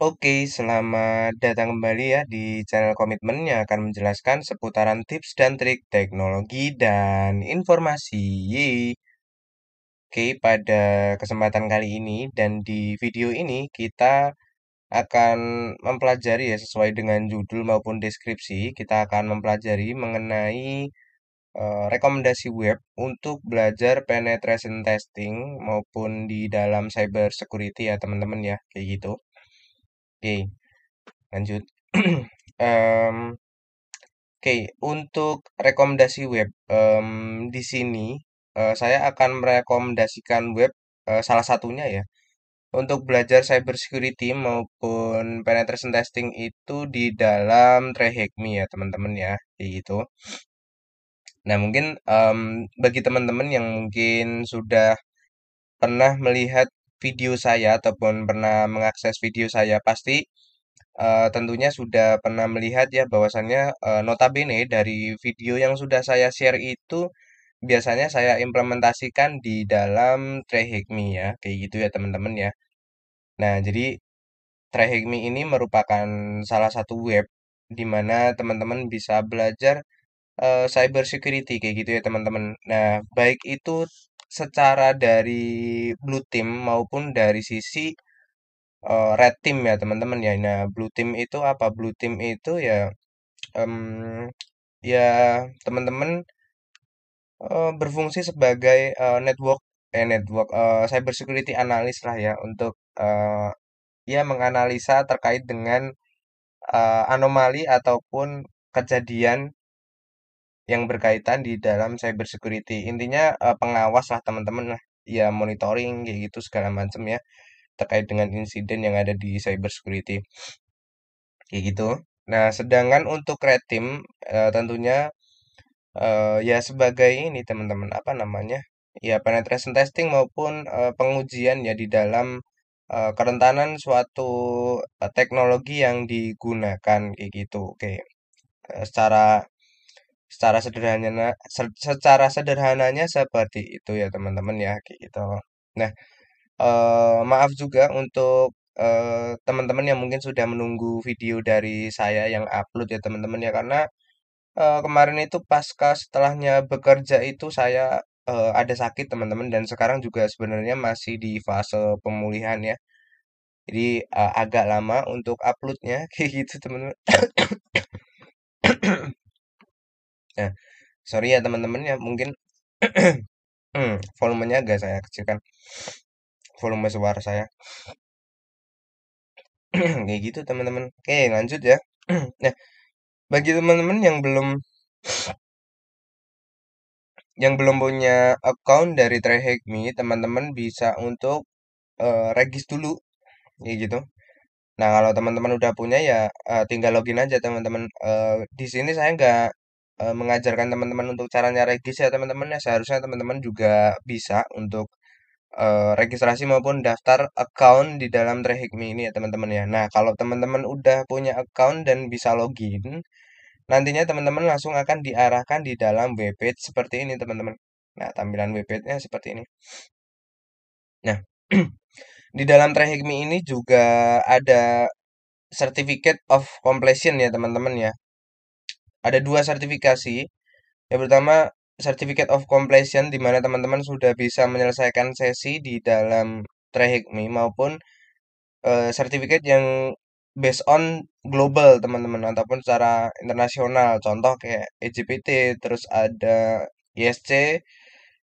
Oke, selamat datang kembali ya di channel Komitmen yang akan menjelaskan seputaran tips dan trik teknologi dan informasi. Yeay. Oke, pada kesempatan kali ini dan di video ini kita akan mempelajari ya sesuai dengan judul maupun deskripsi, kita akan mempelajari mengenai rekomendasi web untuk belajar penetration testing maupun di dalam cyber security ya teman-teman ya, kayak gitu. Oke, lanjut. Em, Oke, untuk rekomendasi web, di sini saya akan merekomendasikan web salah satunya ya untuk belajar cybersecurity maupun penetration testing itu di dalam Trehacme ya teman-teman ya, kayak gitu. Nah mungkin bagi teman-teman yang mungkin sudah pernah melihat video saya ataupun pernah mengakses video saya pasti tentunya sudah pernah melihat ya bahwasannya notabene dari video yang sudah saya share itu biasanya saya implementasikan di dalam Trehacme ya, kayak gitu ya teman-teman ya. Nah, jadi Trehacme ini merupakan salah satu web di mana teman-teman bisa belajar cyber security kayak gitu ya teman-teman. Nah, baik itu secara dari blue team maupun dari sisi red team ya teman-teman ya. Nah, blue team itu apa? Blue team itu ya em, ya teman-teman berfungsi sebagai network cyber security analyst lah ya untuk ya menganalisa terkait dengan anomali ataupun kejadian yang berkaitan di dalam cyber security. Intinya pengawas lah teman-teman lah. Ya monitoring kayak gitu segala macam ya terkait dengan insiden yang ada di cyber security kayak gitu. Nah, sedangkan untuk red team tentunya ya sebagai ini teman-teman apa namanya? Ya penetration testing maupun pengujian ya di dalam kerentanan suatu teknologi yang digunakan kayak gitu. Oke. Secara secara sederhananya secara sederhananya seperti itu ya teman-teman ya kayak gitu. Nah, maaf juga untuk teman-teman yang mungkin sudah menunggu video dari saya yang upload ya teman-teman ya karena kemarin itu pasca setelahnya bekerja itu saya ada sakit teman-teman dan sekarang juga sebenarnya masih di fase pemulihan ya. Jadi agak lama untuk uploadnya kayak gitu teman-teman. Nah, sorry ya teman-teman ya mungkin volumenya agak saya kecilkan volume suara saya. Kayak gitu teman-teman. Oke, lanjut ya. Nah, bagi teman-teman yang belum punya account dari Trehacme, teman-teman bisa untuk regis dulu kayak gitu. Nah, kalau teman-teman udah punya ya tinggal login aja teman-teman. Di sini saya nggak mengajarkan teman-teman untuk caranya regis ya teman-teman ya. Seharusnya teman-teman juga bisa untuk registrasi maupun daftar account di dalam Trehacme ini ya teman-teman ya. Nah, kalau teman-teman udah punya account dan bisa login, nantinya teman-teman langsung akan diarahkan di dalam webpage seperti ini teman-teman. Nah, tampilan webpage-nya seperti ini. Nah, di dalam Trehacme ini juga ada Certificate of Completion ya teman-teman ya. Ada dua sertifikasi. Yang pertama Certificate of Completion di mana teman-teman sudah bisa menyelesaikan sesi di dalam Trehacme maupun sertifikat yang based on global teman-teman ataupun secara internasional. Contoh kayak EJPT, terus ada ISC,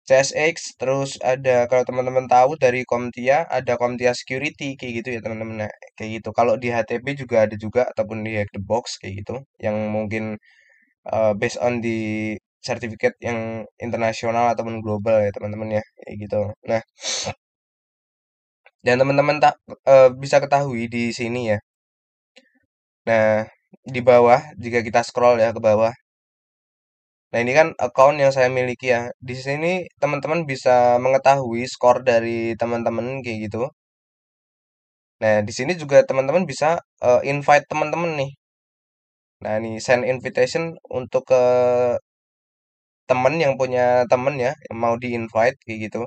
CSX, terus ada kalau teman-teman tahu dari Komtia ada Komtia Security kayak gitu ya teman-teman. Nah, kayak gitu. Kalau di HTP juga ada juga ataupun di Hack the Box kayak gitu yang mungkin based on di sertifikat yang internasional ataupun global ya teman-teman ya kayak gitu. Nah, dan teman-teman tak bisa ketahui di sini ya. Nah, di bawah jika kita scroll ya ke bawah. Nah, ini kan account yang saya miliki ya. Di sini teman-teman bisa mengetahui skor dari teman-teman kayak gitu. Nah, di sini juga teman-teman bisa invite teman-teman nih. Nah, ini send invitation untuk ke teman yang punya teman ya, yang mau di-invite kayak gitu.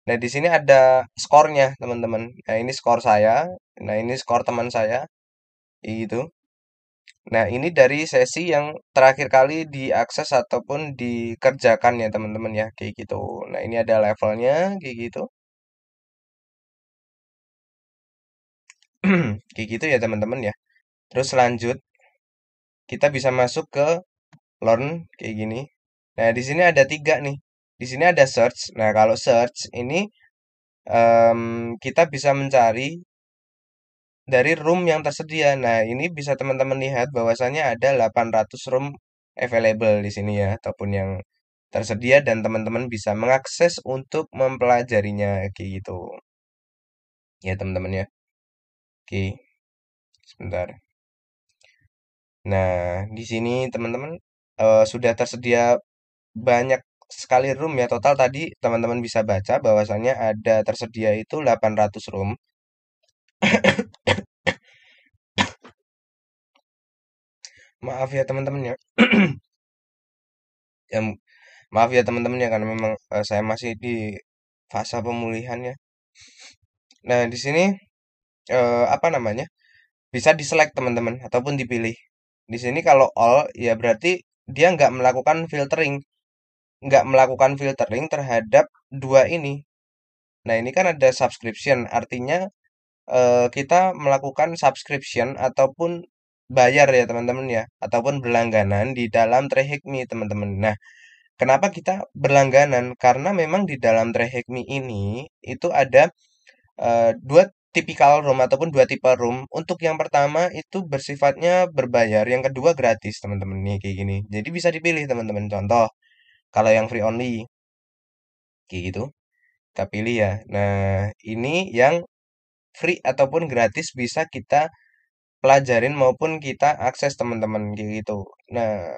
Nah, di sini ada skornya, teman-teman. Nah, ini skor saya. Nah, ini skor teman saya. Gitu. Nah, ini dari sesi yang terakhir kali diakses ataupun dikerjakan ya, teman-teman ya. Kayak gitu. Nah, ini ada levelnya, kayak gitu. Kayak gitu ya, teman-teman ya. Terus lanjut, kita bisa masuk ke learn, kayak gini. Nah, di sini ada tiga nih. Di sini ada search. Nah, kalau search ini kita bisa mencari dari room yang tersedia. Nah, ini bisa teman-teman lihat bahwasannya ada 800 room available di sini ya, ataupun yang tersedia dan teman-teman bisa mengakses untuk mempelajarinya kayak gitu. Ya, teman-teman ya. Oke, sebentar. Nah, di sini teman-teman sudah tersedia banyak sekali room ya. Total tadi teman-teman bisa baca bahwasannya ada tersedia itu 800 room. Maaf ya teman-teman ya. Ya, maaf ya teman-teman ya karena memang saya masih di fase pemulihan ya. Nah, di sini apa namanya? Bisa di-select teman-teman ataupun dipilih. Di sini kalau all ya berarti dia nggak melakukan filtering terhadap dua ini. Nah, ini kan ada subscription, artinya kita melakukan subscription ataupun bayar ya teman-teman ya, ataupun berlangganan di dalam Trahikmi teman-teman. Nah, kenapa kita berlangganan? Karena memang di dalam Trahikmi ini itu ada dua tipikal room ataupun dua tipe room. Untuk yang pertama itu bersifatnya berbayar, yang kedua gratis teman-teman nih kayak gini. Jadi bisa dipilih teman-teman. Contoh, kalau yang free only kayak gitu, kita pilih ya. Nah, ini yang free ataupun gratis bisa kita pelajarin maupun kita akses teman-teman kayak gitu. Nah,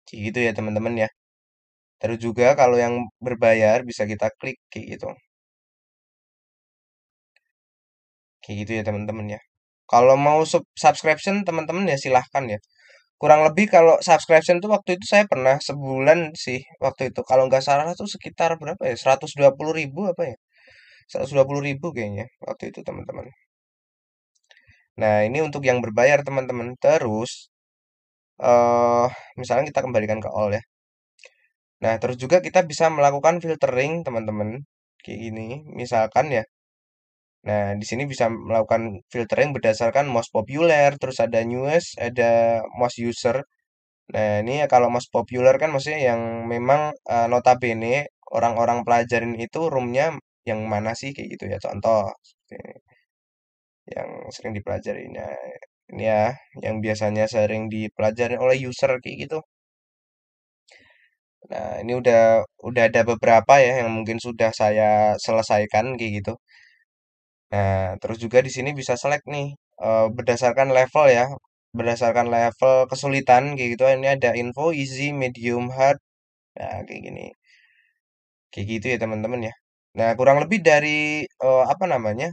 kayak gitu ya teman-teman ya. Terus juga kalau yang berbayar bisa kita klik kayak gitu. Kayak gitu ya teman-teman ya. Kalau mau subscription teman-teman ya silahkan ya. Kurang lebih kalau subscription tuh waktu itu saya pernah sebulan sih waktu itu. Kalau nggak salah tuh sekitar berapa ya? 120.000 apa ya? 120.000 kayaknya waktu itu teman-teman. Nah, ini untuk yang berbayar teman-teman. Terus eh misalnya kita kembalikan ke all ya. Nah, terus juga kita bisa melakukan filtering teman-teman. Kayak gini. Misalkan ya. Nah, di sini bisa melakukan filtering berdasarkan most popular, terus ada newest, ada most user. Nah, ini ya kalau most popular kan maksudnya yang memang notabene orang-orang pelajarin itu roomnya yang mana sih kayak gitu ya. Contoh seperti ini, yang sering dipelajari. Nah, ini ya yang biasanya sering dipelajari oleh user kayak gitu. Nah, ini udah ada beberapa ya yang mungkin sudah saya selesaikan kayak gitu. Nah, terus juga di sini bisa select nih berdasarkan level ya, berdasarkan level kesulitan kayak gitu. Ini ada info easy, medium, hard. Nah, kayak gini. Kayak gitu ya teman-teman ya. Nah, kurang lebih dari apa namanya?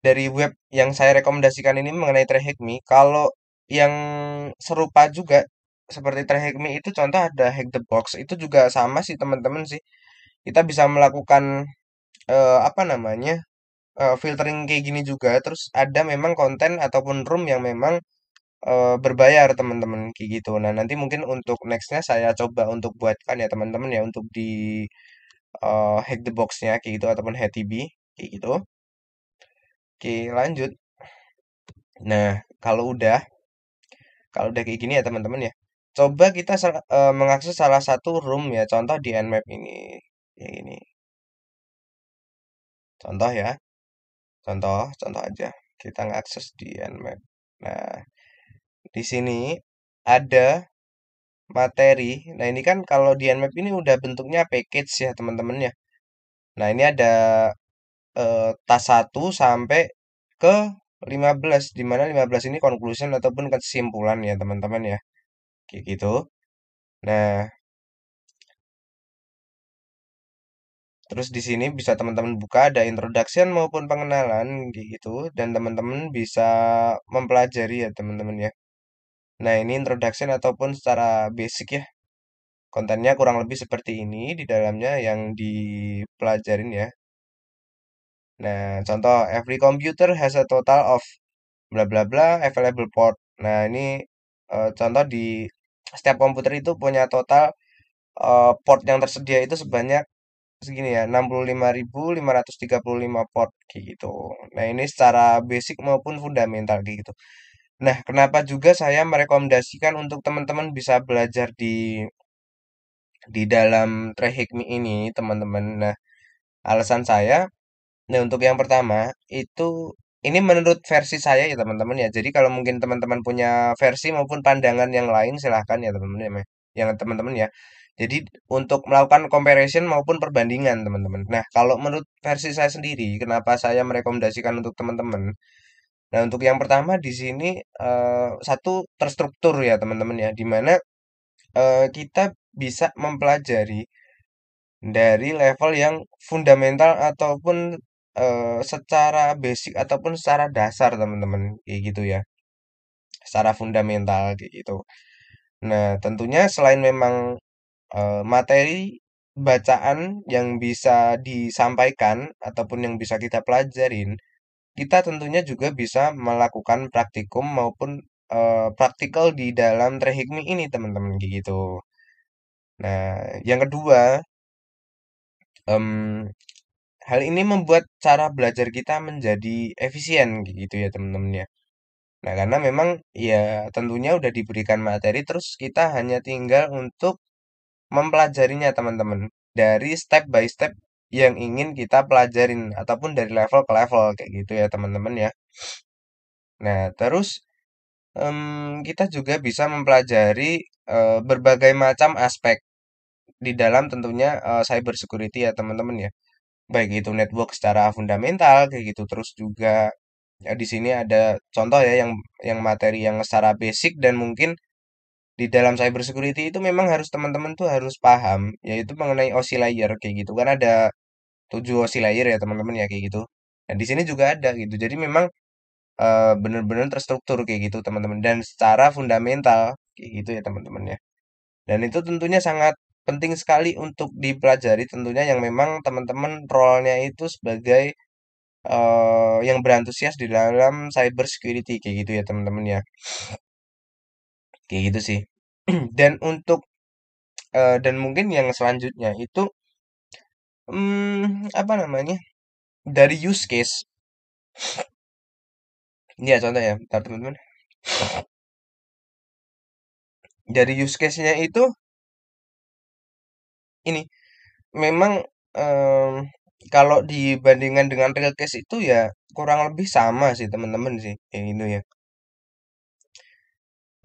Dari web yang saya rekomendasikan ini mengenai Trahikmi, kalau yang serupa juga seperti Trahikmi itu contoh ada Hack the Box. Itu juga sama sih teman-teman sih. Kita bisa melakukan apa namanya? Filtering kayak gini juga. Terus ada memang konten ataupun room yang memang berbayar teman-teman kayak gitu. Nah, nanti mungkin untuk nextnya saya coba untuk buatkan ya teman-teman ya untuk di hack the box-nya kayak gitu ataupun HTB kayak gitu. Oke, lanjut. Nah, kalau udah kayak gini ya teman-teman ya. Coba kita mengakses salah satu room ya, contoh di Nmap ini. Kayak gini. Contoh ya. Contoh aja. Kita ngakses di Nmap. Nah, di sini ada materi. Nah, ini kan kalau di Nmap ini udah bentuknya package ya teman-teman ya. Nah, ini ada tas 1 sampai ke 15, di mana 15 ini conclusion ataupun kesimpulan ya teman-teman ya. Kayak gitu. Nah, terus di sini bisa teman-teman buka ada introduction maupun pengenalan kayak gitu dan teman-teman bisa mempelajari ya teman-teman ya. Nah, ini introduction ataupun secara basic ya. Kontennya kurang lebih seperti ini di dalamnya yang dipelajarin ya. Nah, contoh every computer has a total of bla bla bla available port. Nah, ini contoh di setiap komputer itu punya total port yang tersedia itu sebanyak segini ya, 65.535 port kayak gitu. Nah, ini secara basic maupun fundamental kayak gitu. Nah, kenapa juga saya merekomendasikan untuk teman-teman bisa belajar di dalam Trehikmi ini, teman-teman. Nah, alasan saya, nah untuk yang pertama itu ini menurut versi saya ya teman-teman ya. Jadi kalau mungkin teman-teman punya versi maupun pandangan yang lain silahkan ya teman-teman ya. Yang teman-teman ya. Jadi untuk melakukan comparison maupun perbandingan teman-teman. Nah, kalau menurut versi saya sendiri, kenapa saya merekomendasikan untuk teman-teman? Nah, untuk yang pertama di sini satu terstruktur ya teman-teman ya, di mana kita bisa mempelajari dari level yang fundamental ataupun secara basic ataupun secara dasar teman-teman kayak gitu ya, secara fundamental kayak gitu. Nah, tentunya selain memang materi bacaan yang bisa disampaikan ataupun yang bisa kita pelajarin, kita tentunya juga bisa melakukan praktikum maupun praktikal di dalam Trehikmi ini teman-teman kayak gitu. Nah, yang kedua, em, hal ini membuat cara belajar kita menjadi efisien gitu ya teman-teman ya. Nah, karena memang ya tentunya udah diberikan materi terus kita hanya tinggal untuk mempelajarinya teman-teman dari step by step yang ingin kita pelajarin ataupun dari level ke level kayak gitu ya teman-teman ya. Nah, terus kita juga bisa mempelajari berbagai macam aspek di dalam tentunya cyber security ya teman-teman ya. Baik itu network secara fundamental kayak gitu terus juga ya, di sini ada contoh ya yang materi yang secara basic dan mungkin di dalam cyber security itu memang harus teman-teman tuh harus paham yaitu mengenai OSI layer kayak gitu kan ada 7 OSI layer ya teman-teman ya kayak gitu. Dan di sini juga ada gitu. Jadi memang benar-benar terstruktur kayak gitu teman-teman dan secara fundamental kayak gitu ya teman-teman ya. Dan itu tentunya sangat penting sekali untuk dipelajari tentunya yang memang teman-teman role-nya itu sebagai yang berantusias di dalam cyber security kayak gitu ya teman-teman ya. Kayak gitu sih. Dan untuk dan mungkin yang selanjutnya itu apa namanya? Dari use case. Ini ya contoh ya, bentar, teman-teman. Dari use case-nya itu ini memang em, kalau dibandingkan dengan real case itu ya kurang lebih sama sih teman-teman sih kayak gitu ya.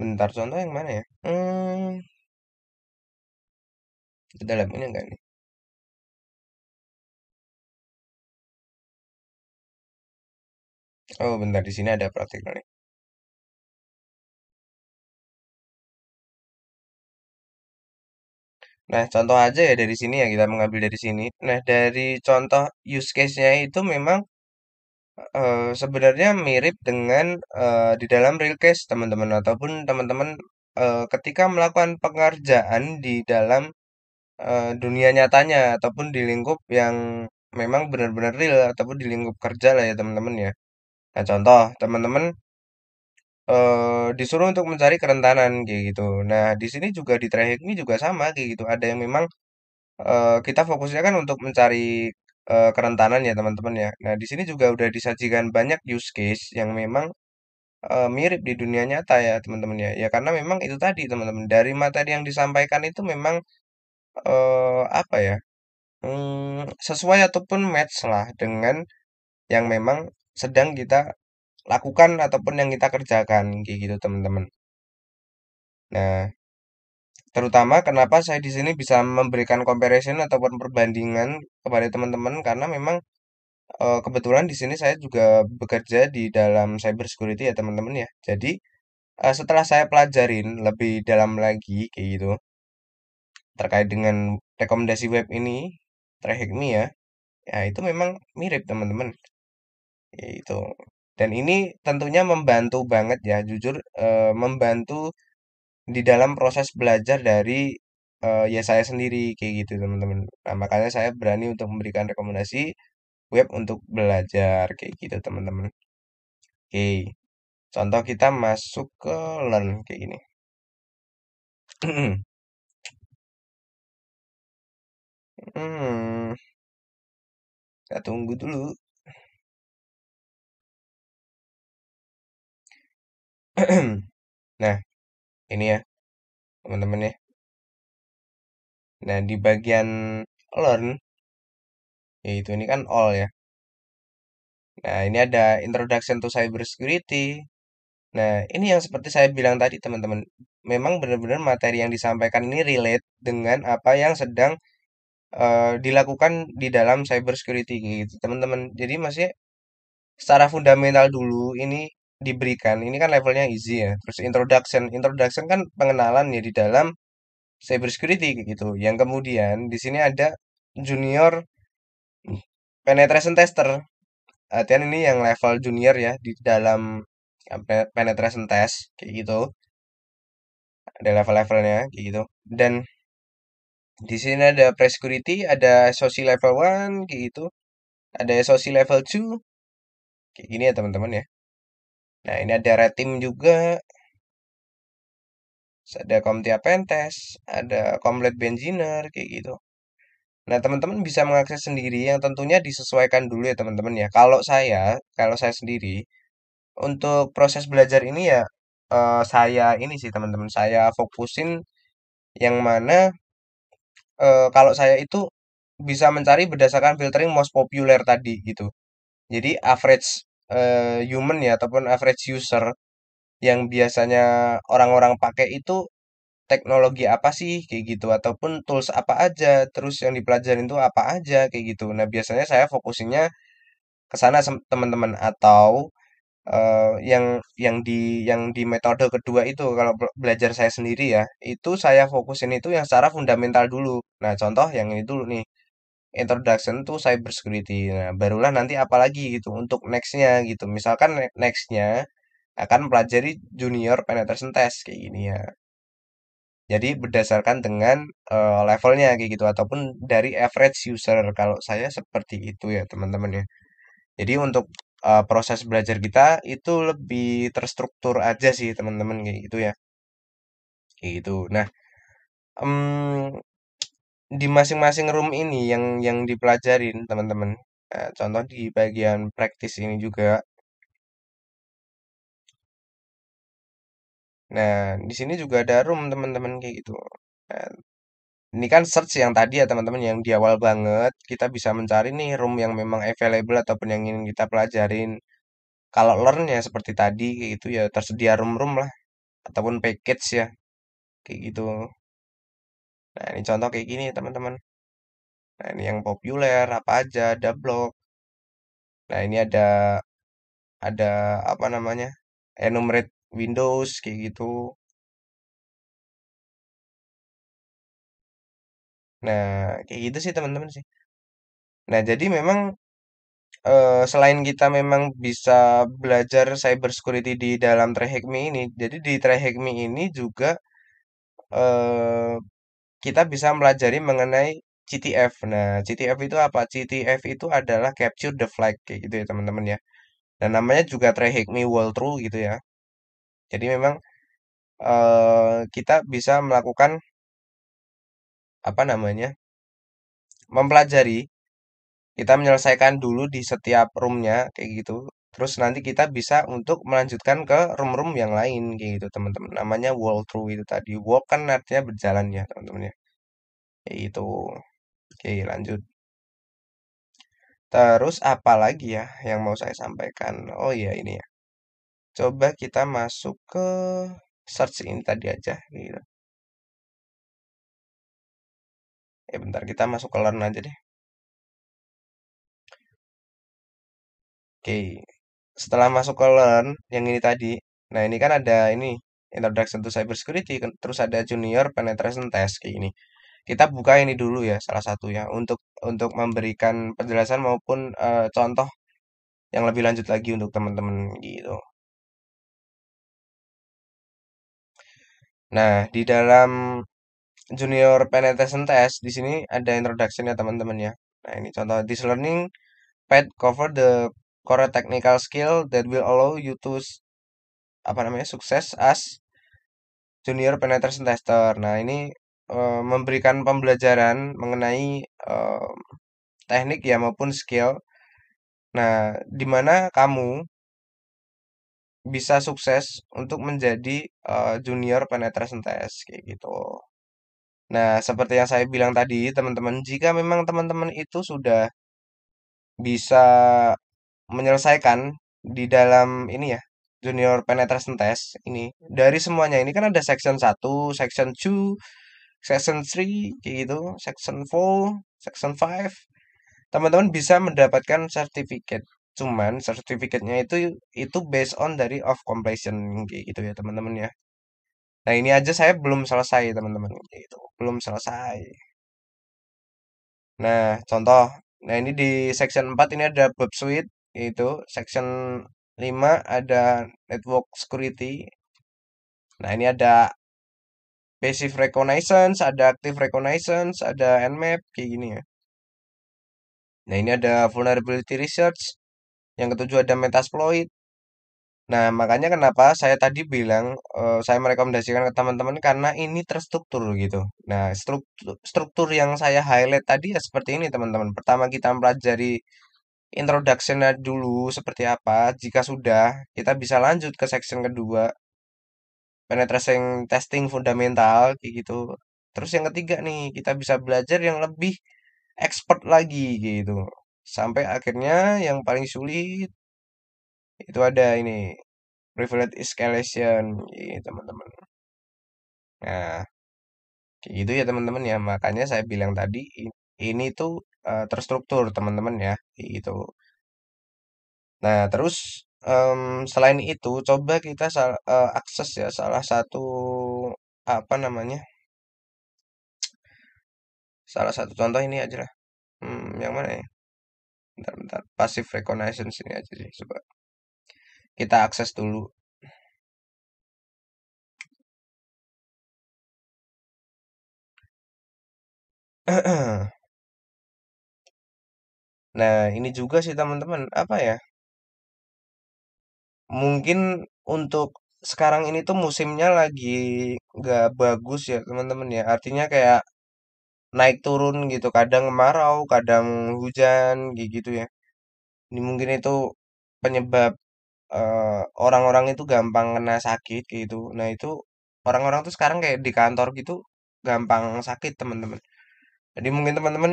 Bentar contoh yang mana ya? Di dalam ini enggak nih? Oh, bentar di sini ada praktikal nih. Nah, contoh aja ya dari sini ya kita mengambil dari sini. Nah, dari contoh use case-nya itu memang sebenarnya mirip dengan di dalam real case teman-teman ataupun teman-teman ketika melakukan pengerjaan di dalam dunia nyatanya ataupun di lingkup yang memang benar-benar real ataupun di lingkup kerja lah ya teman-teman ya. Nah, contoh teman-teman disuruh untuk mencari kerentanan kayak gitu. Nah, di sini juga di trayek ini juga sama kayak gitu. Ada yang memang kita fokusnya kan untuk mencari kerentanan ya teman-teman ya. Nah, di sini juga udah disajikan banyak use case yang memang mirip di dunia nyata ya teman-teman ya. Ya karena memang itu tadi teman-teman dari materi yang disampaikan itu memang apa ya? Sesuai ataupun match lah dengan yang memang sedang kita lakukan ataupun yang kita kerjakan kayak gitu teman-teman. Nah, terutama kenapa saya di sini bisa memberikan comparison ataupun perbandingan kepada teman-teman karena memang kebetulan di sini saya juga bekerja di dalam cyber security ya teman-teman ya. Jadi setelah saya pelajarin lebih dalam lagi kayak gitu terkait dengan rekomendasi web ini, Trahik Me ya, ya itu memang mirip teman-teman, itu. Dan ini tentunya membantu banget ya, jujur membantu di dalam proses belajar dari ya saya sendiri kayak gitu teman-teman. Nah, makanya saya berani untuk memberikan rekomendasi web untuk belajar kayak gitu teman-teman. Oke, contoh kita masuk ke Learn kayak gini. Hmm, kita tunggu dulu. Nah, ini ya teman-teman ya. Nah, di bagian Learn, yaitu ini kan all ya. Nah, ini ada Introduction to Cybersecurity. Nah, ini yang seperti saya bilang tadi teman-teman. Memang benar-benar materi yang disampaikan ini relate dengan apa yang sedang dilakukan di dalam cybersecurity gitu teman-teman. Jadi masih secara fundamental dulu ini diberikan. Ini kan levelnya easy ya. Terus introduction kan pengenalan ya di dalam cybersecurity kayak gitu. Yang kemudian di sini ada junior penetration tester. Artian ini yang level junior ya di dalam penetration test kayak gitu. Ada level-levelnya kayak gitu. Dan di sini ada pre-security, ada SOC level 1 kayak gitu. Ada SOC level 2 kayak gini ya teman-teman ya. Nah, ini ada red team juga, ada CompTIA Pentest, ada Complete Benchiner kayak gitu. Nah, teman-teman bisa mengakses sendiri yang tentunya disesuaikan dulu ya teman-teman ya. Kalau saya sendiri untuk proses belajar ini ya saya ini sih teman-teman, saya fokusin yang mana kalau saya itu bisa mencari berdasarkan filtering most popular tadi gitu. Jadi average human ya ataupun average user yang biasanya orang-orang pakai itu teknologi apa sih kayak gitu ataupun tools apa aja terus yang dipelajarin itu apa aja kayak gitu. Nah, biasanya saya fokusinnya ke sana teman-teman atau yang di metode kedua itu kalau belajar saya sendiri ya, itu saya fokusin itu yang secara fundamental dulu. Nah, contoh yang ini dulu nih. Introduction to Cybersecurity. Nah, barulah nanti apalagi gitu untuk nextnya gitu. Misalkan nextnya akan pelajari Junior Penetration Test kayak gini ya. Jadi berdasarkan dengan levelnya kayak gitu ataupun dari average user. Kalau saya seperti itu ya teman-teman ya. Jadi untuk proses belajar kita itu lebih terstruktur aja sih teman-teman kayak gitu ya. Kayak gitu. Nah, em, di masing-masing room ini yang dipelajarin teman-teman. Nah, contoh di bagian praktis ini juga. Nah, di sini juga ada room teman-teman kayak gitu. Nah, ini kan search yang tadi ya teman-teman yang di awal banget kita bisa mencari nih room yang memang available ataupun yang ingin kita pelajarin. Kalau learn ya seperti tadi kayak gitu ya tersedia room-room lah ataupun package ya kayak gitu. Nah, ini contoh kayak gini teman-teman. Nah, ini yang populer apa aja, ada blog. Nah, ini ada apa namanya? Enumerate Windows kayak gitu. Nah, kayak gitu sih teman-teman sih. Nah, jadi memang selain kita memang bisa belajar cybersecurity di dalam Trahekmi ini, jadi di Trahekmi ini juga eh, kita bisa melajari mengenai CTF. Nah, CTF itu apa? CTF itu adalah Capture the Flag kayak gitu ya teman-teman ya. Dan namanya juga Trahekmi Walkthrough gitu ya. Jadi memang kita bisa melakukan apa namanya? Mempelajari. Kita menyelesaikan dulu di setiap roomnya kayak gitu. Terus nanti kita bisa untuk melanjutkan ke room-room yang lain kayak gitu teman-teman. Namanya walkthrough itu tadi. Walk kan artinya berjalan ya teman-teman ya. Kayak gitu. Oke, lanjut. Terus apa lagi ya yang mau saya sampaikan? Oh iya ini ya. Coba kita masuk ke search ini tadi aja gitu. Bentar kita masuk ke learn aja deh. Oke. Setelah masuk ke learn yang ini tadi. Nah, ini kan ada ini Introduction to Cybersecurity, terus ada Junior Penetration Test kayak ini. Kita buka ini dulu ya salah satu ya untuk memberikan penjelasan maupun contoh yang lebih lanjut lagi untuk teman-teman gitu. Nah, di dalam Junior Penetration Test. Di sini ada introduction ya teman-teman ya. Nah, ini contoh this learning path cover the core technical skill that will allow you to apa namanya sukses as Junior Penetration Tester. Nah, ini memberikan pembelajaran mengenai eh, teknik ya maupun skill. Nah, di mana kamu bisa sukses untuk menjadi Junior Penetration Test kayak gitu. Nah, seperti yang saya bilang tadi, teman-teman, jika memang teman-teman itu sudah bisa menyelesaikan di dalam ini ya, Junior Penetration Test ini dari semuanya ini kan ada section 1, section 2, section 3 kayak gitu, section 4, section 5. Teman-teman bisa mendapatkan sertifikat. Cuman sertifikatnya itu based on dari of completion kayak gitu ya, teman-teman ya. Nah, ini aja saya belum selesai, teman-teman, kayak gitu. Belum selesai. Nah, contoh. Nah, ini di section 4 ini ada bab suite itu section 5 ada network security. Nah, ini ada passive reconnaissance, ada active reconnaissance, ada nmap kayak gini ya. Nah, ini ada vulnerability research. Yang ketujuh ada metasploit. Nah, makanya kenapa saya tadi bilang saya merekomendasikan ke teman-teman karena ini terstruktur gitu. Nah, struktur yang saya highlight tadi ya seperti ini teman-teman. Pertama kita mempelajari introduction-nya dulu seperti apa. Jika sudah, kita bisa lanjut ke section kedua, penetration testing fundamental kayak gitu. Terus yang ketiga nih, kita bisa belajar yang lebih expert lagi gitu. Sampai akhirnya yang paling sulit itu ada ini privilege escalation gitu, teman-teman. Nah, kayak gitu ya teman-teman ya. Makanya saya bilang tadi ini tuh terstruktur teman-teman ya, kayak gitu. Nah, terus selain itu coba kita akses ya salah satu apa namanya? Salah satu contoh ini aja lah. Yang mana ya? Bentar, bentar. Passive reconnaissance ini aja sih. Coba kita akses dulu. Nah, ini juga sih teman-teman, apa ya? Mungkin untuk sekarang ini tuh musimnya lagi nggak bagus ya teman-teman ya. Artinya kayak naik turun gitu. Kadang kemarau, kadang hujan gitu ya. Ini mungkin itu penyebab orang-orang itu gampang kena sakit gitu. Nah itu orang-orang tuh sekarang kayak di kantor gitu gampang sakit teman-teman. Jadi mungkin teman-teman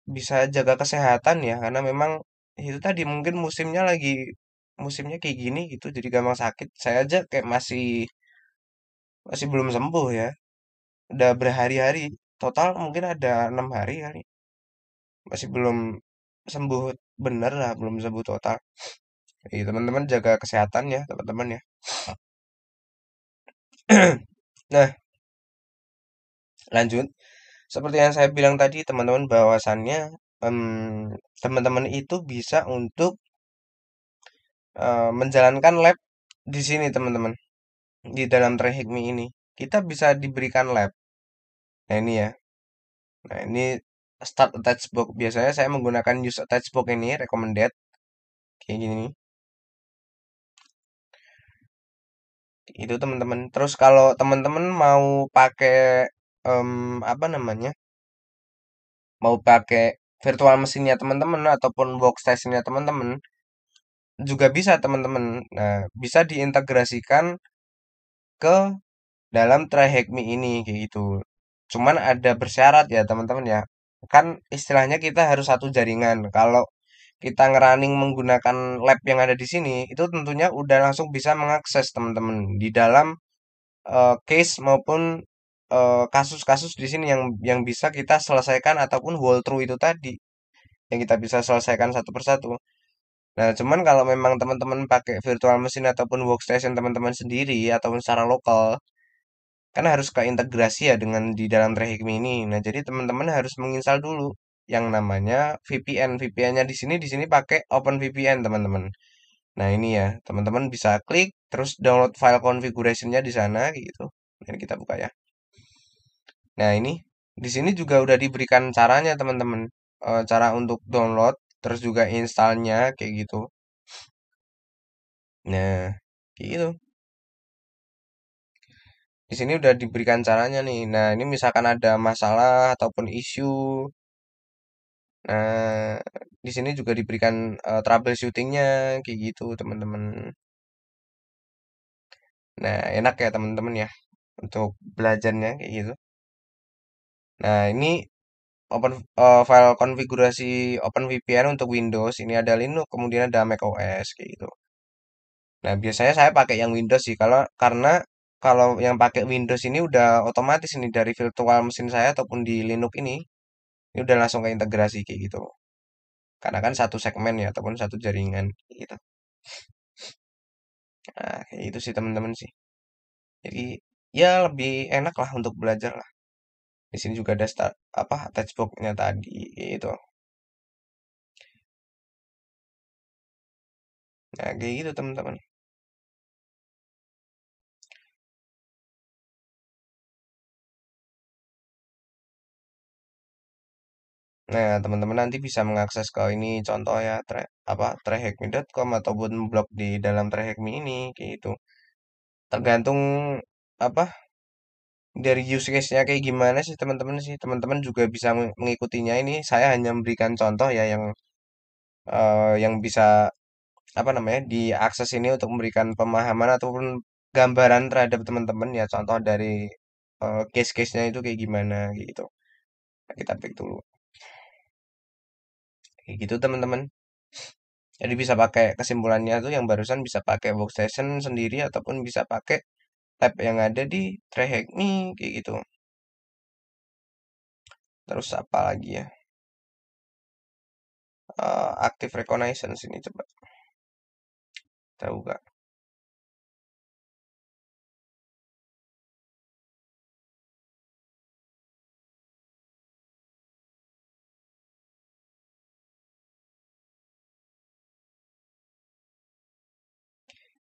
bisa jaga kesehatan ya karena memang itu tadi mungkin musimnya kayak gini gitu jadi gampang sakit. Saya aja kayak masih masih belum sembuh ya. Udah berhari-hari total mungkin ada 6 hari kali masih belum sembuh bener lah belum sembuh total. Jadi teman-teman jaga kesehatan ya teman-teman ya. Nah lanjut. Seperti yang saya bilang tadi, teman-teman, bahwasannya teman-teman itu bisa untuk menjalankan lab di sini, teman-teman. Di dalam Trahikmi ini, kita bisa diberikan lab. Nah, ini ya. Nah, ini start attach box. Biasanya saya menggunakan use attach box ini, recommended. Kayak gini nih. Itu, teman-teman. Terus kalau teman-teman mau pakai apa namanya? Mau pakai virtual mesinnya teman-teman ataupun workstation-nya teman-teman juga bisa teman-teman. Nah, bisa diintegrasikan ke dalam TryHackMe ini kayak gitu. Cuman ada bersyarat ya teman-teman ya. Kan istilahnya kita harus satu jaringan. Kalau kita ngerunning menggunakan lab yang ada di sini, itu tentunya udah langsung bisa mengakses teman-teman di dalam case maupun kasus-kasus di sini yang bisa kita selesaikan ataupun walkthrough itu tadi yang kita bisa selesaikan satu persatu. Nah, cuman kalau memang teman-teman pakai virtual machine ataupun workstation teman-teman sendiri ataupun secara lokal, kan harus keintegrasi ya dengan di dalam Trahikmi ini. Nah, jadi teman-teman harus menginstal dulu yang namanya VPN. VPN-nya di sini pakai OpenVPN, teman-teman. Nah, ini ya, teman-teman bisa klik terus download file configuration-nya di sana gitu. Ini kita buka ya. Nah, ini di sini juga udah diberikan caranya, teman-teman. Cara untuk download, terus juga installnya kayak gitu. Nah, kayak gitu. Di sini udah diberikan caranya nih. Nah, ini misalkan ada masalah ataupun isu. Nah, di sini juga diberikan troubleshootingnya kayak gitu, teman-teman. Nah, enak ya teman-teman ya untuk belajarnya kayak gitu. Nah, ini file konfigurasi OpenVPN untuk Windows. Ini ada Linux, kemudian ada macOS kayak gitu. Nah, biasanya saya pakai yang Windows sih karena kalau yang pakai Windows ini udah otomatis ini dari virtual mesin saya ataupun di Linux ini udah langsung ke integrasi kayak gitu. Karena kan satu segmen ya ataupun satu jaringan kayak gitu. Nah, kayak itu sih teman-teman sih. Jadi ya lebih enak lah untuk belajar lah. Di sini juga ada start apa textbooknya tadi itu. Nah, kayak gitu teman-teman. Nah, teman-teman nanti bisa mengakses ke ini contoh ya trahacme.com ataupun blog di dalam Trahacme ini kayak gitu. Tergantung apa dari use case-nya kayak gimana sih teman-teman sih. Teman-teman juga bisa mengikutinya ini. Saya hanya memberikan contoh ya yang bisa apa namanya diakses ini untuk memberikan pemahaman ataupun gambaran terhadap teman-teman ya contoh dari case-case-nya itu kayak gimana gitu. Nah, kita break dulu. Kayak gitu teman-teman. Jadi bisa pakai kesimpulannya tuh yang barusan bisa pakai workstation sendiri ataupun bisa pakai tab yang ada di Trahacme kayak gitu. Terus apa lagi ya? Active Reconnaissance ini coba tahu gak?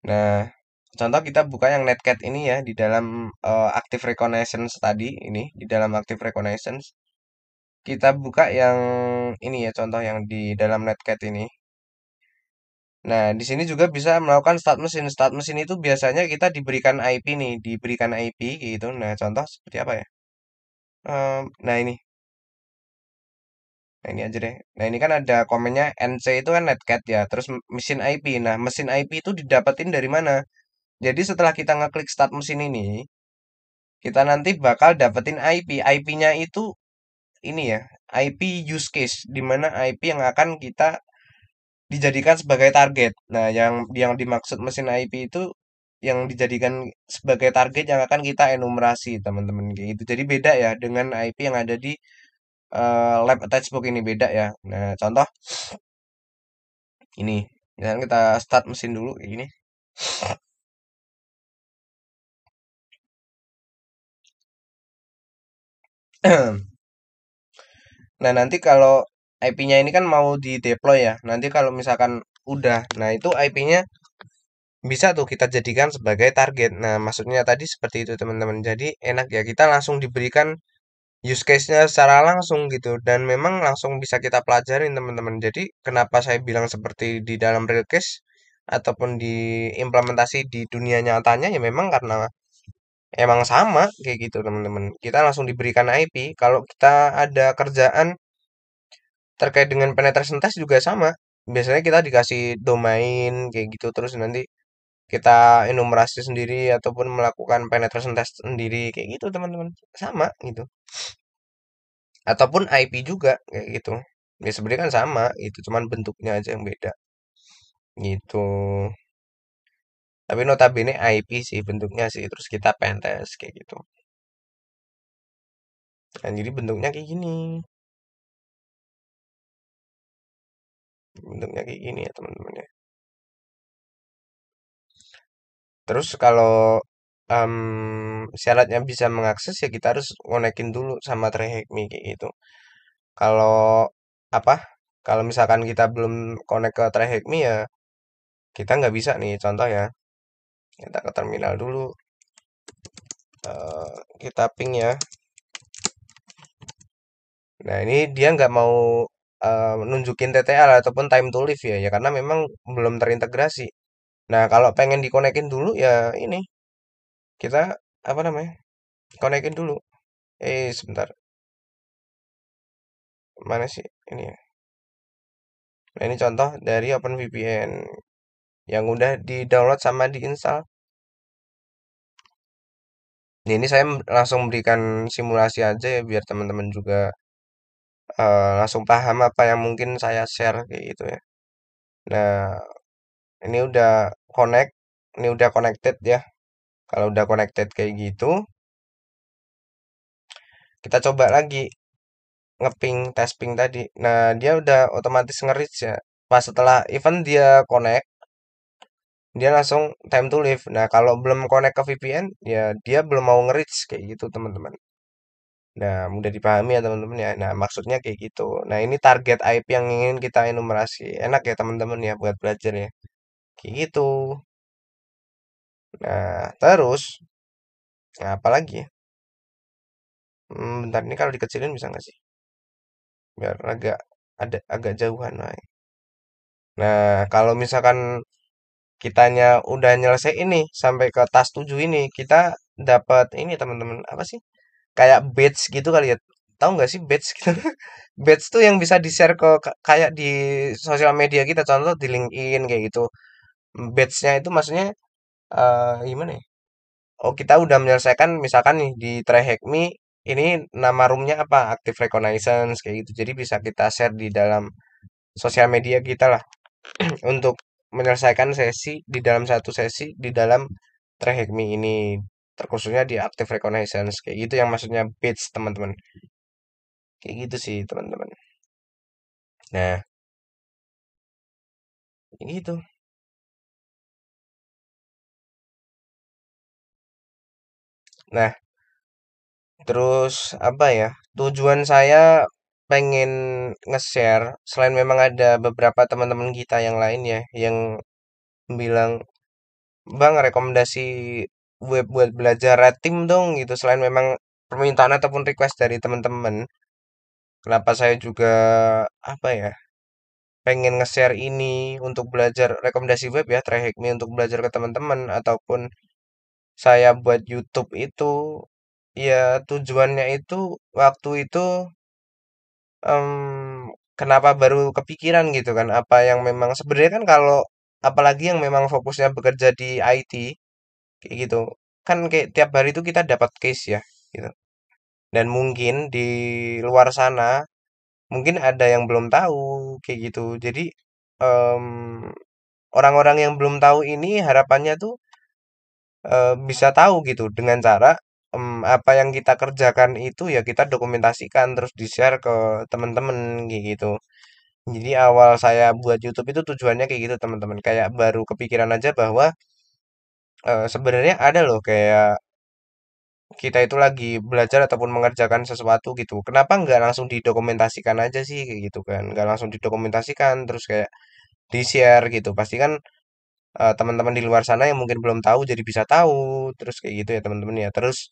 Nah, contoh kita buka yang Netcat ini ya di dalam Active Reconnaissance tadi ini di dalam Active Reconnaissance kita buka yang ini ya contoh yang di dalam Netcat ini. Nah, di sini juga bisa melakukan start mesin. Start mesin itu biasanya kita diberikan IP nih, diberikan IP gitu. Nah, contoh seperti apa ya? Nah ini, nah ini aja deh. Nah ini kan ada komennya NC itu kan netcat ya, terus mesin IP. Nah mesin IP itu didapetin dari mana? Jadi setelah kita ngeklik start mesin ini, kita nanti bakal dapetin IP. IP-nya itu ini ya, IP use case, di mana IP yang akan kita dijadikan sebagai target. Nah yang dimaksud mesin IP itu yang dijadikan sebagai target yang akan kita enumerasi teman-teman kayak gitu. Jadi beda ya dengan IP yang ada di lab attachbook ini beda ya. Nah contoh ini, misalkan kita start mesin dulu kayak gini. Nah, nanti kalau IP-nya ini kan mau di deploy ya. Nanti kalau misalkan udah, nah itu IP-nya bisa tuh kita jadikan sebagai target. Nah, maksudnya tadi seperti itu teman-teman. Jadi enak ya kita langsung diberikan use case-nya secara langsung gitu dan memang langsung bisa kita pelajarin teman-teman. Jadi kenapa saya bilang seperti di dalam real case ataupun diimplementasi di dunia nyatanya ya memang karena emang sama kayak gitu teman-teman. Kita langsung diberikan IP. Kalau kita ada kerjaan terkait dengan penetration test juga sama. Biasanya kita dikasih domain kayak gitu terus nanti kita enumerasi sendiri ataupun melakukan penetration test sendiri kayak gitu teman-teman. Sama gitu. Ataupun IP juga kayak gitu. Ya sebenarnya kan sama itu cuman bentuknya aja yang beda gitu. Tapi notabene IP sih bentuknya sih terus kita pentest kayak gitu. Nah, jadi bentuknya kayak gini. Bentuknya kayak gini ya teman-teman ya. Terus kalau syaratnya bisa mengakses ya kita harus konekin dulu sama Trahecme kayak gitu. Kalau apa? Kalau misalkan kita belum connect ke Trahecme ya kita nggak bisa nih. Contoh ya, kita ke terminal dulu. Kita ping ya. Nah, ini dia nggak mau nunjukin TTL ataupun time to live ya, ya karena memang belum terintegrasi. Nah, kalau pengen dikonekin dulu ya ini kita apa namanya? Konekin dulu. Sebentar. Mana sih ini ya? Nah, ini contoh dari OpenVPN yang udah di-download sama diinstal. Nah, ini saya langsung berikan simulasi aja ya biar teman-teman juga langsung paham apa yang mungkin saya share kayak gitu ya. Nah, ini udah connect, ini udah connected ya. Kalau udah connected kayak gitu, kita coba lagi ngeping, tes ping tadi. Nah, dia udah otomatis nge-reach ya. Pas setelah event dia connect, dia langsung time to live. Nah, kalau belum connect ke VPN, ya dia belum mau nge-reach kayak gitu, teman-teman. Nah, mudah dipahami ya, teman-teman ya. Nah, maksudnya kayak gitu. Nah, ini target IP yang ingin kita enumerasi. Enak ya, teman-teman ya, buat belajar ya. Kayak gitu. Nah, terus, nah, apa lagi ya? Bentar, ini kalau dikecilin bisa nggak sih? Biar agak jauhan. Nah, kalau misalkan kitanya udah nyelesain ini sampai ke tas 7 ini, kita dapat ini teman-teman, apa sih? Kayak badge gitu kali ya. Tahu nggak sih badge gitu? Badge tuh yang bisa di-share ke kayak di sosial media kita, contoh di LinkedIn kayak gitu. Badge-nya itu maksudnya gimana ya? Oh, kita udah menyelesaikan misalkan nih di Try Hack Me ini nama roomnya apa? Active Reconnaissance kayak gitu. Jadi bisa kita share di dalam sosial media kita lah untuk menyelesaikan sesi di dalam satu sesi di dalam Trahecmi ini terkhususnya di Active Reconnaissance kayak gitu yang maksudnya batch teman-teman kayak gitu sih teman-teman. Nah gitu. Nah terus apa ya, tujuan saya pengen nge-share selain memang ada beberapa teman-teman kita yang lain ya yang bilang bang rekomendasi web buat belajar red team dong gitu, selain memang permintaan ataupun request dari teman-teman. Kenapa saya juga apa ya pengen nge-share ini untuk belajar rekomendasi web ya Try Hack Me untuk belajar ke teman-teman ataupun saya buat YouTube itu ya tujuannya itu waktu itu em, kenapa baru kepikiran gitu kan, apa yang memang sebenarnya kan kalau apalagi yang memang fokusnya bekerja di IT kayak gitu kan kayak tiap hari itu kita dapat case ya gitu, dan mungkin di luar sana mungkin ada yang belum tahu kayak gitu. Jadi em, orang-orang yang belum tahu ini harapannya tuh bisa tahu gitu dengan cara apa yang kita kerjakan itu ya kita dokumentasikan terus di-share ke teman-teman kayak gitu. Jadi awal saya buat YouTube itu tujuannya kayak gitu teman-teman. Kayak baru kepikiran aja bahwa sebenarnya ada loh kayak kita itu lagi belajar ataupun mengerjakan sesuatu gitu. Kenapa nggak langsung didokumentasikan aja sih kayak gitu kan? Nggak langsung didokumentasikan terus kayak di-share gitu. Pasti kan teman-teman di luar sana yang mungkin belum tahu jadi bisa tahu terus kayak gitu ya teman-teman ya. Terus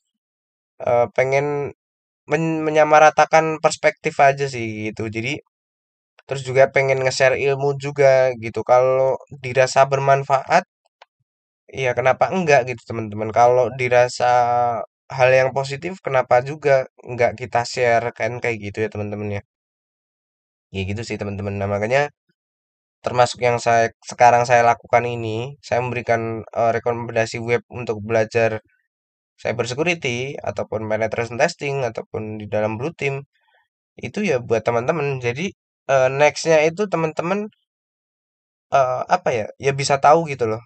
pengen menyamaratakan perspektif aja sih gitu. Jadi terus juga pengen nge-share ilmu juga gitu. Kalau dirasa bermanfaat, ya kenapa enggak gitu teman-teman. Kalau dirasa hal yang positif, kenapa juga enggak kita share kan kayak gitu ya teman-teman ya. Ya gitu sih teman-teman. Nah, makanya termasuk yang sekarang saya lakukan ini, saya memberikan rekomendasi web untuk belajar cyber security ataupun penetration testing ataupun di dalam blue team itu ya buat teman-teman. Jadi nextnya itu teman-teman apa ya, ya bisa tahu gitu loh.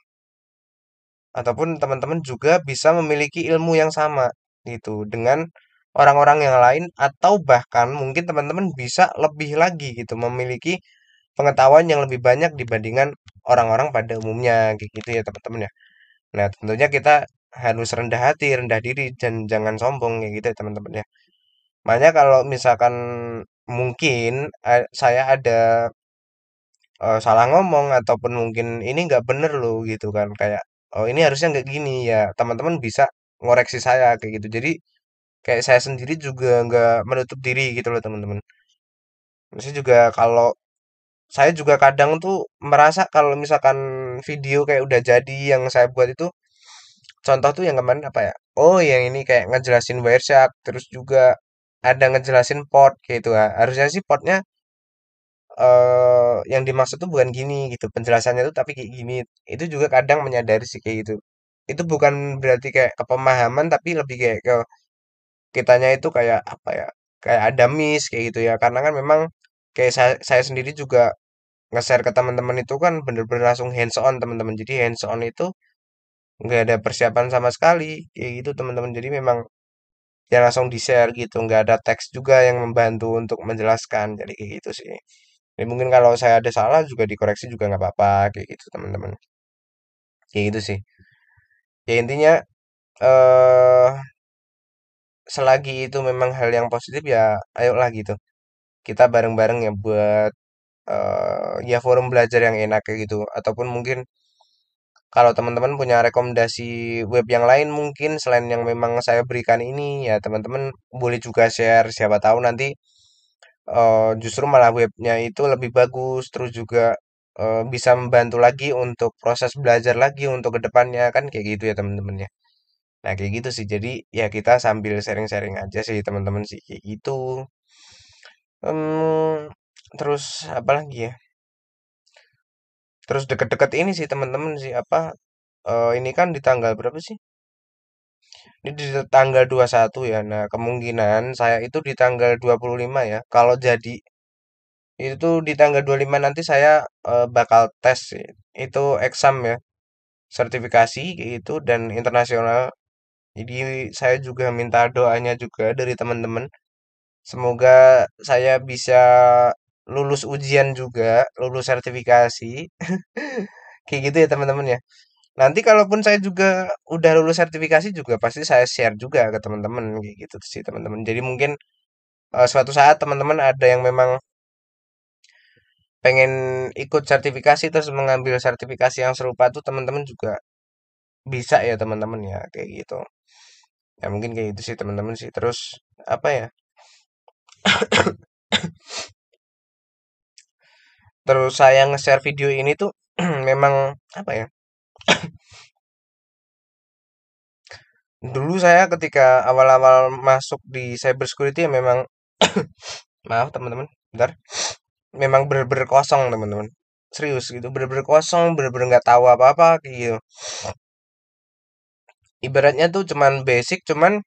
Ataupun teman-teman juga bisa memiliki ilmu yang sama gitu dengan orang-orang yang lain atau bahkan mungkin teman-teman bisa lebih lagi gitu memiliki pengetahuan yang lebih banyak dibandingkan orang-orang pada umumnya kayak gitu ya teman-teman ya. Nah, tentunya kita harus rendah hati, rendah diri dan jangan sombong kayak gitu ya teman-teman ya. Makanya kalau misalkan mungkin saya ada salah ngomong ataupun mungkin ini nggak bener loh gitu kan kayak oh ini harusnya nggak gini ya teman-teman bisa ngoreksi saya kayak gitu. Jadi kayak saya sendiri juga nggak menutup diri gitu loh teman-teman. Saya juga kalau saya juga kadang tuh merasa kalau misalkan video kayak udah jadi yang saya buat itu, contoh tuh yang kemarin apa ya? Oh, yang ini kayak ngejelasin Wireshark, terus juga ada ngejelasin port kayak gitu. Harusnya sih portnya yang dimaksud tuh bukan gini gitu, penjelasannya tuh tapi kayak gini. Itu juga kadang menyadari sih kayak gitu. Itu bukan berarti kayak kepemahaman tapi lebih kayak ke kitanya itu kayak apa ya? Kayak ada miss kayak gitu ya. Karena kan memang kayak saya sendiri juga nge-share ke teman-teman itu kan bener-bener langsung hands on teman-teman. Jadi hands on itu nggak ada persiapan sama sekali kayak gitu teman-teman. Jadi memang ya langsung di-share gitu, nggak ada teks juga yang membantu untuk menjelaskan. Jadi kayak gitu sih. Jadi mungkin kalau saya ada salah juga dikoreksi juga nggak apa-apa kayak gitu teman-teman. Kayak gitu sih. Ya intinya eh selagi itu memang hal yang positif ya ayolah gitu. Kita bareng-bareng ya buat ya forum belajar yang enak kayak gitu. Ataupun mungkin kalau teman-teman punya rekomendasi web yang lain mungkin selain yang memang saya berikan ini ya teman-teman boleh juga share. Siapa tahu nanti justru malah webnya itu lebih bagus terus juga bisa membantu lagi untuk proses belajar lagi untuk kedepannya kan kayak gitu ya teman-teman ya. Nah kayak gitu sih jadi ya kita sambil sharing-sharing aja sih teman-teman sih kayak gitu. Em, terus apa lagi ya? Terus deket-deket ini sih teman-teman sih apa ini kan di tanggal berapa sih? Ini di tanggal 21 ya. Nah, kemungkinan saya itu di tanggal 25 ya. Kalau jadi itu di tanggal 25 nanti saya bakal tes sih. Itu exam ya, sertifikasi kayak gitu dan internasional. Jadi saya juga minta doanya juga dari teman-teman. Semoga saya bisa lulus ujian juga, lulus sertifikasi. Kayak gitu ya teman-teman ya. Nanti kalaupun saya juga udah lulus sertifikasi juga pasti saya share juga ke teman-teman kayak gitu sih teman-teman. Jadi mungkin suatu saat teman-teman ada yang memang pengen ikut sertifikasi terus mengambil sertifikasi yang serupa tuh teman-teman juga bisa ya teman-teman ya kayak gitu. Ya mungkin kayak gitu sih teman-teman sih. Terus apa ya? Terus saya nge-share video ini tuh memang apa ya? Dulu saya ketika awal-awal masuk di cybersecurity ya memang maaf teman-teman, bentar. Memang bener-bener kosong teman-teman. Serius gitu, bener-bener kosong, bener-bener nggak tahu apa-apa kayak gitu. Ibaratnya tuh cuman basic, cuman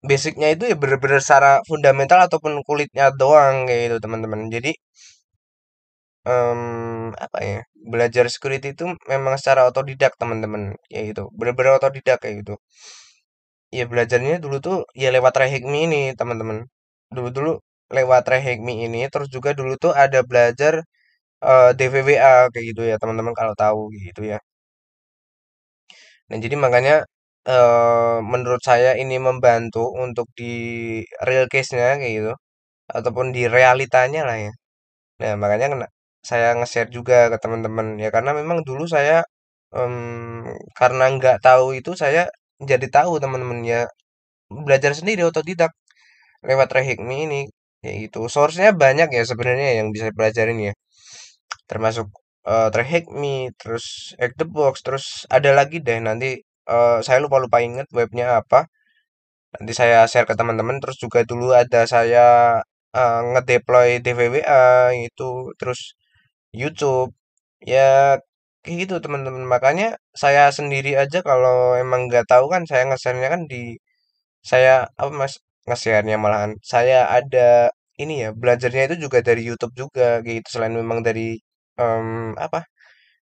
basicnya itu ya bener-bener secara fundamental ataupun kulitnya doang kayak gitu teman-teman. Jadi apa ya? Belajar security itu memang secara otodidak teman-teman kayak gitu. Bener-bener otodidak kayak gitu. Ya belajarnya dulu tuh ya lewat Rehikmi ini teman-teman. Dulu-dulu lewat Rehikmi ini terus juga dulu tuh ada belajar DVWA kayak gitu ya teman-teman kalau tahu gitu ya. Nah, jadi makanya menurut saya ini membantu untuk di real case-nya kayak gitu ataupun di realitanya lah ya. Nah, makanya saya nge-share juga ke teman-teman ya karena memang dulu saya karena nggak tahu itu saya jadi tahu teman-teman ya belajar sendiri otodidak lewat Rehikmi ini kayak gitu. Source-nya banyak ya sebenarnya yang bisa pelajarin ya. Termasuk Trahect Me, terus Hack the Box, terus ada lagi deh nanti saya lupa-lupa inget webnya apa. Nanti saya share ke teman-teman. Terus juga dulu ada saya ngedeploy DVWA itu, terus YouTube. Ya kayak gitu teman-teman. Makanya saya sendiri aja kalau emang nggak tahu kan saya nge-share-nya kan di saya apa Mas nge-share-nya malahan. Saya ada ini ya belajarnya itu juga dari YouTube juga gitu selain memang dari apa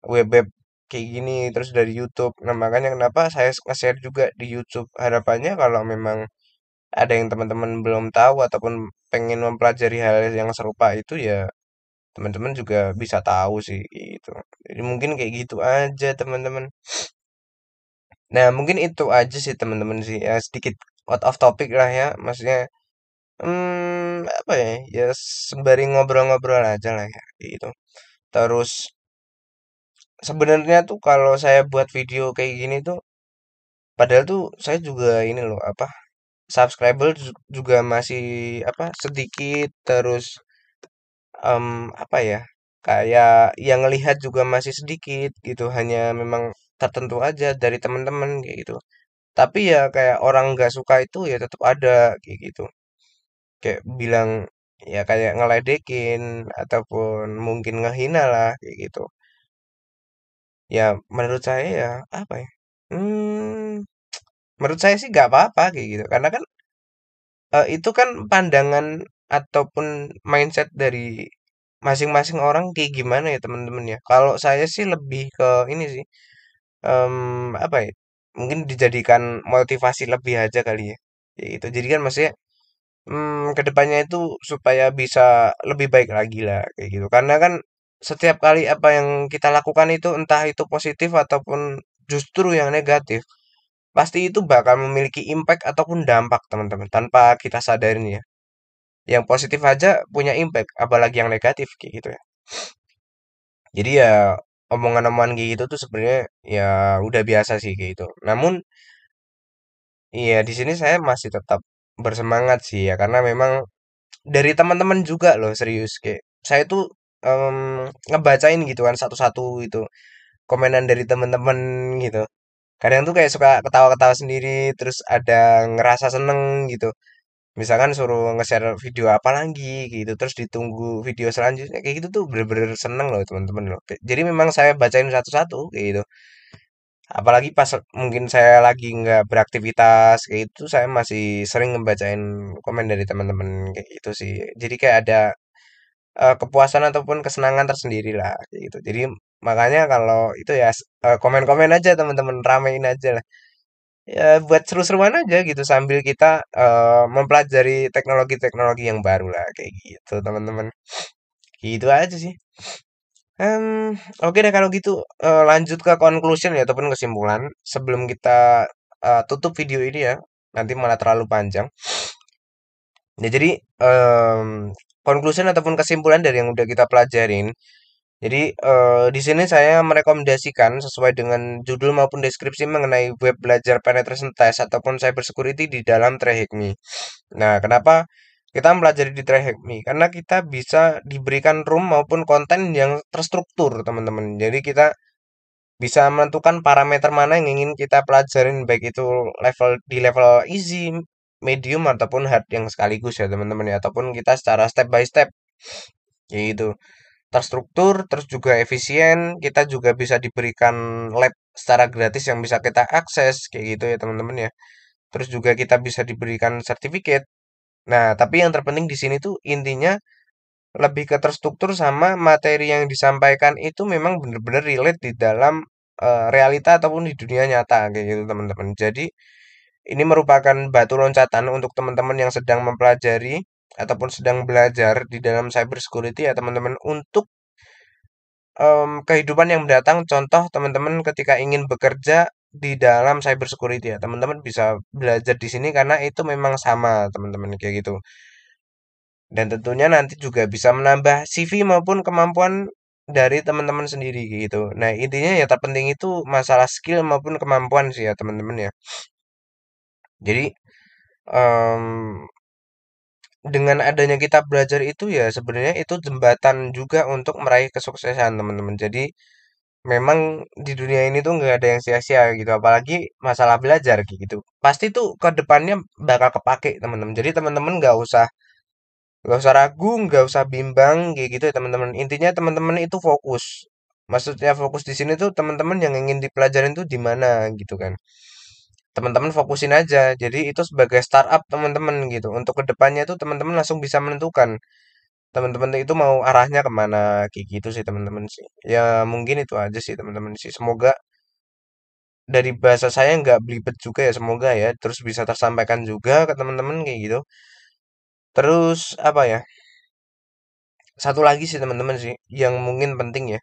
web-web kayak gini terus dari YouTube. Nah, makanya kenapa saya nge-share juga di YouTube. Harapannya kalau memang ada yang teman-teman belum tahu ataupun pengen mempelajari hal yang serupa itu ya teman-teman juga bisa tahu sih gitu. Jadi mungkin kayak gitu aja teman-teman. Nah, mungkin itu aja sih teman-teman sih. Ya sedikit out of topic lah ya. Maksudnya apa ya? Ya sembari ngobrol-ngobrol aja lah ya gitu. Terus sebenarnya tuh kalau saya buat video kayak gini tuh padahal tuh saya juga ini loh apa? subscriber juga masih apa sedikit, terus apa ya, kayak yang ngelihat juga masih sedikit gitu, hanya memang tertentu aja dari teman-teman kayak gitu. Tapi ya kayak orang nggak suka itu ya tetap ada kayak gitu. Kayak bilang ya kayak ngeledekin ataupun mungkin ngehina lah kayak gitu. Ya menurut saya ya apa ya? Hmm, menurut saya sih nggak apa-apa kayak gitu. Karena kan itu kan pandangan ataupun mindset dari masing-masing orang kayak gimana ya teman-teman ya. Kalau saya sih lebih ke ini sih, apa ya? Mungkin dijadikan motivasi lebih aja kali ya. Kayak gitu. Jadi kan maksudnya kedepannya itu supaya bisa lebih baik lagi lah kayak gitu. Karena kan setiap kali apa yang kita lakukan itu entah itu positif ataupun justru yang negatif, pasti itu bakal memiliki impact ataupun dampak teman-teman tanpa kita sadarin ya. Yang positif aja punya impact, apalagi yang negatif kayak gitu ya. Jadi ya omongan-omongan kayak gitu tuh sebenarnya ya udah biasa sih kayak gitu. Namun iya di sini saya masih tetap bersemangat sih ya karena memang dari teman-teman juga loh serius kayak saya tuh ngebacain gitu kan satu-satu itu komenan dari teman-teman gitu. Kadang tuh kayak suka ketawa-ketawa sendiri terus ada ngerasa seneng gitu. Misalkan suruh nge-share video apa lagi gitu terus ditunggu video selanjutnya kayak gitu tuh bener-bener seneng loh teman-teman loh. Jadi memang saya bacain satu-satu kayak gitu. Apalagi pas mungkin saya lagi nggak beraktivitas kayak itu saya masih sering ngebacain komen dari teman-teman kayak gitu sih. Jadi kayak ada kepuasan ataupun kesenangan tersendiri lah kayak gitu. Jadi makanya kalau itu ya komen-komen aja teman-teman ramein aja lah. Ya buat seru-seruan aja gitu sambil kita mempelajari teknologi-teknologi yang baru lah kayak gitu teman-teman. Gitu aja sih. Oke deh kalau gitu lanjut ke conclusion ya ataupun kesimpulan sebelum kita tutup video ini ya. Nanti malah terlalu panjang. Ya jadi conclusion ataupun kesimpulan dari yang udah kita pelajarin. Jadi di sini saya merekomendasikan sesuai dengan judul maupun deskripsi mengenai web belajar penetration test ataupun cyber security di dalam Trahikmi. Nah, kenapa kita mempelajari di Trahikmi? Karena kita bisa diberikan room maupun konten yang terstruktur, teman-teman. Jadi kita bisa menentukan parameter mana yang ingin kita pelajarin baik itu level easy, medium ataupun hard yang sekaligus ya, teman-teman ya. Ataupun kita secara step by step yaitu terstruktur, terus juga efisien, kita juga bisa diberikan lab secara gratis yang bisa kita akses, kayak gitu ya teman-teman ya. Terus juga kita bisa diberikan sertifikat. Nah, tapi yang terpenting di sini tuh intinya lebih ke terstruktur sama materi yang disampaikan itu memang benar-benar relate di dalam realita ataupun di dunia nyata, kayak gitu teman-teman. Jadi, ini merupakan batu loncatan untuk teman-teman yang sedang mempelajari ataupun sedang belajar di dalam cyber security ya teman-teman untuk kehidupan yang mendatang, contoh teman-teman ketika ingin bekerja di dalam cyber security ya, teman-teman bisa belajar di sini karena itu memang sama teman-teman kayak gitu. Dan tentunya nanti juga bisa menambah CV maupun kemampuan dari teman-teman sendiri kayak gitu. Nah, intinya ya terpenting itu masalah skill maupun kemampuan sih ya teman-teman ya. Jadi em, dengan adanya kita belajar itu ya sebenarnya itu jembatan juga untuk meraih kesuksesan teman-teman. Jadi memang di dunia ini tuh nggak ada yang sia-sia gitu, apalagi masalah belajar kayak gitu. Pasti tuh ke depannya bakal kepake teman-teman. Jadi teman-teman nggak usah ragu, nggak usah bimbang kayak gitu ya teman-teman. Intinya teman-teman itu fokus. Maksudnya fokus di sini tuh teman-teman yang ingin dipelajarin tuh di mana gitu kan. Teman-teman fokusin aja. Jadi itu sebagai startup teman-teman gitu. Untuk kedepannya tuh teman-teman langsung bisa menentukan teman-teman itu mau arahnya kemana kayak gitu sih teman-teman sih. Ya mungkin itu aja sih teman-teman sih. Semoga dari bahasa saya nggak belibet juga ya semoga ya. Terus bisa tersampaikan juga ke teman-teman kayak gitu. Terus apa ya? Satu lagi sih teman-teman sih yang mungkin penting ya.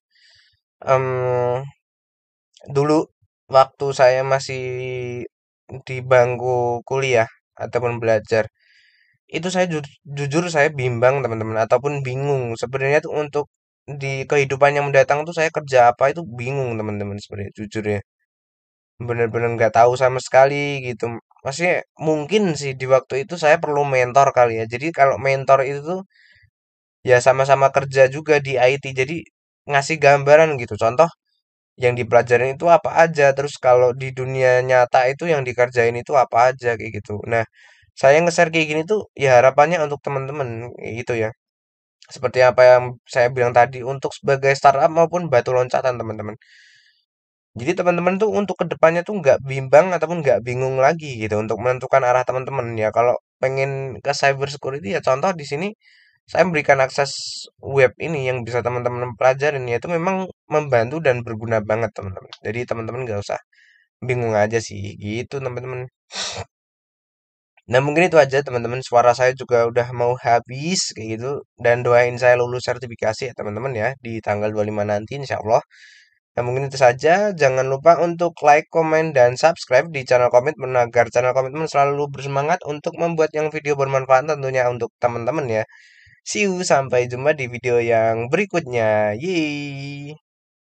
Em, dulu waktu saya masih di bangku kuliah ataupun belajar, itu saya jujur saya bimbang teman-teman ataupun bingung. Sebenarnya tuh untuk di kehidupan yang mendatang tuh saya kerja apa itu bingung teman-teman sebenarnya jujur ya. bener-bener nggak tahu sama sekali gitu. Maksudnya mungkin sih di waktu itu saya perlu mentor kali ya. Jadi kalau mentor itu tuh ya sama-sama kerja juga di IT. Jadi ngasih gambaran gitu. Contoh yang dipelajarin itu apa aja. Terus kalau di dunia nyata itu yang dikerjain itu apa aja kayak gitu. Nah, saya nge-share kayak gini tuh ya harapannya untuk teman-teman kayak gitu ya. Seperti apa yang saya bilang tadi untuk sebagai startup maupun batu loncatan teman-teman. Jadi teman-teman tuh untuk kedepannya tuh nggak bimbang ataupun nggak bingung lagi gitu untuk menentukan arah teman-teman ya. Kalau pengen ke cyber security ya contoh di sini saya memberikan akses web ini yang bisa teman-teman pelajarin ya itu memang membantu dan berguna banget teman-teman. Jadi teman-teman nggak usah bingung aja sih gitu teman-teman. Nah mungkin itu aja teman-teman. Suara saya juga udah mau habis kayak gitu dan doain saya lulus sertifikasi ya teman-teman ya di tanggal 25 nanti insya Allah. Nah, mungkin itu saja. Jangan lupa untuk like, komen, dan subscribe di channel Komitmen agar channel Komitmen selalu bersemangat untuk membuat yang video bermanfaat tentunya untuk teman-teman ya. See you, sampai jumpa di video yang berikutnya. Yeay!